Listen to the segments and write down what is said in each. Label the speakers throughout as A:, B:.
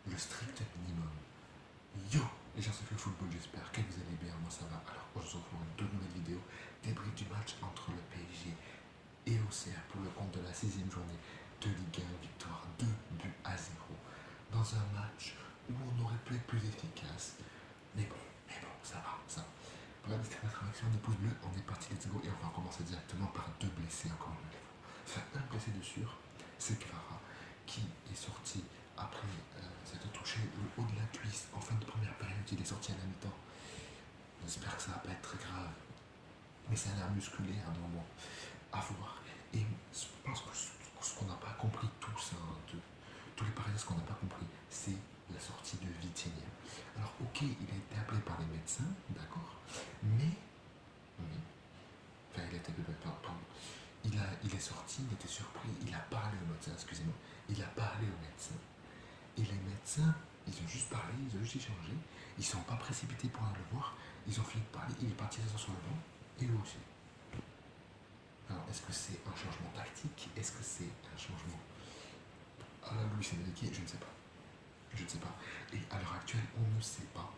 A: le strict minimum. Yo, les gens, c'est le football, j'espère que vous allez bien, moi ça va. Alors aujourd'hui, on se retrouve pour une nouvelle vidéo, débrief du match entre le PSG et OCR pour le compte de la 6e journée de Ligue 1, victoire 2-0. Dans un match où on aurait pu être plus efficace, mais bon, ça va, ça va. Pour la distribution d'interaction des pouces bleus, on est parti, let's go, et on va commencer directement par deux blessés encore une fois. Enfin, un blessé de sûr, c'est Clara, qui est sorti après s'être touché le haut de la cuisse en fin de première période. Il est sorti à la mi-temps. J'espère que ça va pas être très grave, mais c'est un nerf musculaire, donc bon, à voir. Et je pense que ce qu'on n'a pas compris tous, tous les Parisiens, ce qu'on n'a pas compris, c'est la sortie de Vitinha. Alors ok, il a été appelé par les médecins, d'accord, mais, enfin il a été appelé par, pardon, il est sorti, il était surpris, il a parlé au médecin, excusez-moi, il a parlé au médecin. Et les médecins, ils ont juste parlé, ils ont juste échangé, ils ne sont pas précipités pour aller le voir, ils ont fini de parler, il est parti s'asseoir sur le banc, et eux aussi. Alors, est-ce que c'est un changement tactique? Est-ce que c'est un changement à la Luis Enrique? Je ne sais pas. Je ne sais pas. Et à l'heure actuelle, on ne sait pas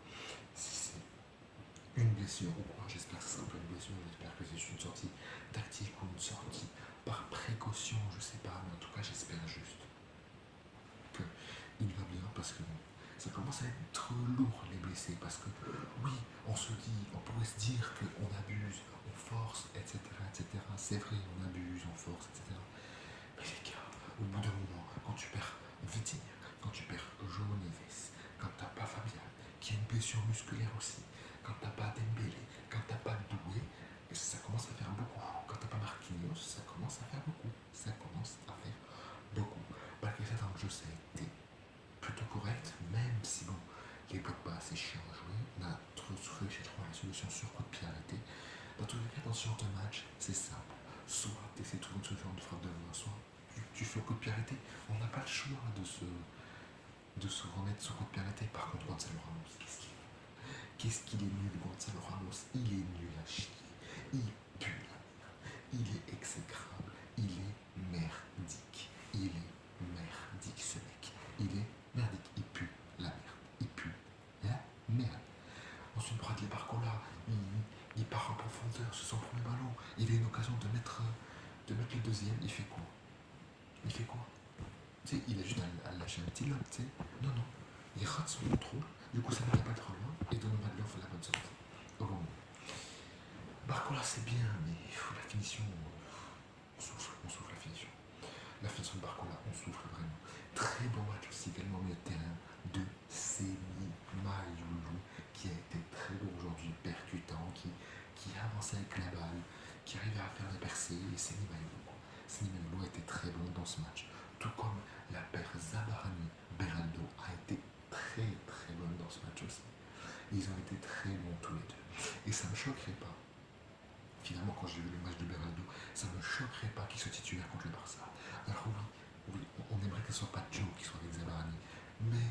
A: si c'est une blessure ou quoi. J'espère que ce sera pas une blessure, j'espère que c'est une sortie tactique ou une sortie par précaution, je sais pas, mais en tout cas, j'espère juste qu'il va bien parce que bon, ça commence à être lourd les blessés parce que oui, on pourrait se dire qu'on abuse, on force, etc., etc. C'est vrai, on abuse, on force, etc. Mais les gars, au bout d'un moment, quand tu perds Vitinha, quand tu perds João Neves, quand t'as pas Fabian, qui a une blessure musculaire aussi, quand t'as pas Dembélé, quand t'as pas Doué, ça commence à faire beaucoup. Quand t'as pas Marquinhos, ça commence à faire beaucoup. Ça commence à faire beaucoup. Malgré ça, dans le jeu, ça a été plutôt correct, même si bon, les blocs bas, c'est chiant à jouer. On a trop soufflé chez 3 la solution sur coup de pied arrêté. Dans tous les cas, dans ce genre de match, c'est simple. Soit tu essaies de trouver une solution de frappe de loin, soit tu fais coup de pied arrêté. On n'a pas le choix de se remettre sur coup de pied arrêté. Par contre, Gonzalo Ramos, qu'est-ce qu'il est nul, Gonzalo Ramos. Il est nul à chier. Il pue la merde. Il est exécrable. Il est merdique. Il est merdique, ce mec. Il est merdique. Il pue la merde. Il pue la merde. Ensuite, Bradley Barcola, il part en profondeur, c'est son premier ballon. Il a une occasion de mettre le deuxième. Il fait quoi? Tu sais, il a juste à lâcher un petit lob, tu sais. Non. Il rate son contrôle. Du coup, ça ne va pas trop loin. Et Donovan Bradley fait la bonne sortie. Au bon moment. Barcola, c'est bien, mais la finition, on souffle la finition. La finition de Barcola, on souffle vraiment. Très bon match aussi également au milieu de terrain de Seny Mayoulou, qui a été très bon aujourd'hui, percutant, qui avançait avec la balle, qui arrivait à faire des percées. Et Seny Mayoulou a été très bon dans ce match. Tout comme la paire Zabarani-Beraldo a été très très bonne dans ce match aussi. Ils ont été très bons tous les deux. Et ça ne me choquerait pas, finalement, quand j'ai vu le match de Beraldo, ça ne me choquerait pas qu'il soit titulaire contre le Barça. Alors oui, on aimerait que ce soit pas Joe qui soit avec Zabarani, mais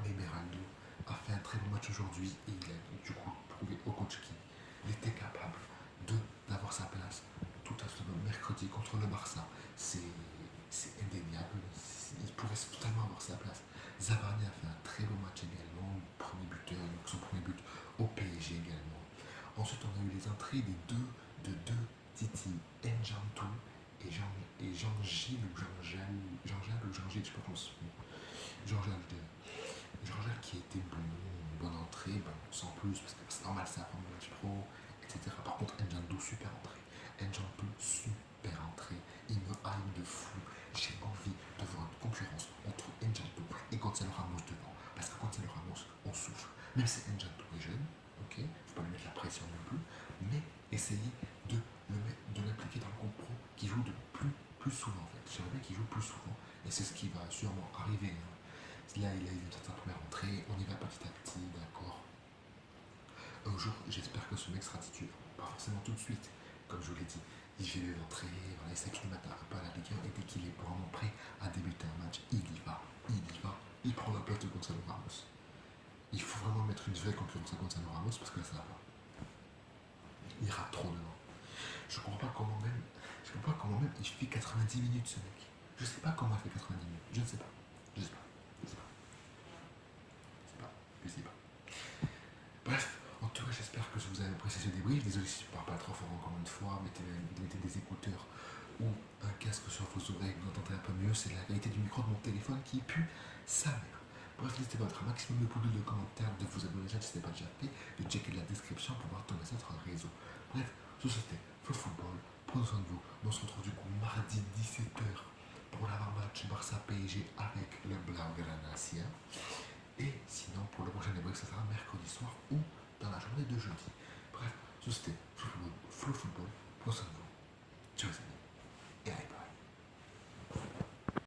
A: Beraldo a fait un très bon match aujourd'hui et il a du coup prouvé au coach qu'il était capable d'avoir sa place tout à ce mercredi contre le Barça. C'est indéniable, il pourrait totalement avoir sa place. Zabarani a fait un très bon match également, premier buteur, donc son premier but au PSG également. Ensuite, on a eu les entrées de deux Titi Njantou et Jean-Gilles ou Jean-Gilles, je sais pas comment ça se dit. Jean-Gilles qui était bon, bonne entrée, bon, sans plus, parce que c'est normal, c'est un forme de match pro, etc. Par contre, Njantou, super entrée. Njantou, super entrée. Il me hype de fou. J'ai envie de voir une concurrence entre Njantou et Gonzalo Ramos devant. Parce que Gonzalo Ramos, on souffle. Même si Njantou est jeune, ok, faut pas lui mettre la pression non plus, mais essayez de l'impliquer dans le groupe pro qui joue de plus souvent en fait. J'aimerais bien qu'il joue plus souvent et c'est ce qui va sûrement arriver. Hein. Là, il a eu sa première entrée, on y va petit à petit, d'accord. Un jour, j'espère que ce mec sera titulaire. Pas forcément tout de suite, comme je vous l'ai dit. Il fait l'entrée, voilà, il s'acclimate un peu à la Ligue 1 et dès qu'il est vraiment prêt à débuter un match, il y va. Il prend la place de Gonzalo Ramos. Il faut vraiment mettre une vraie concurrence à Gonzalo Ramos parce que là, ça va pas. Il rate trop devant. Je comprends pas comment même il fait 90 minutes ce mec. Je sais pas comment il fait 90 minutes. Je ne sais pas. si je ne parle pas trop fort encore une fois, mettez des écouteurs ou un casque sur vos oreilles, vous entendrez un peu mieux. C'est la qualité du micro de mon téléphone qui pue sa mère. Bref, n'hésitez pas à mettre un maximum de pouces, de commentaires, de vous abonner déjà si ce n'est pas déjà fait, de checker la description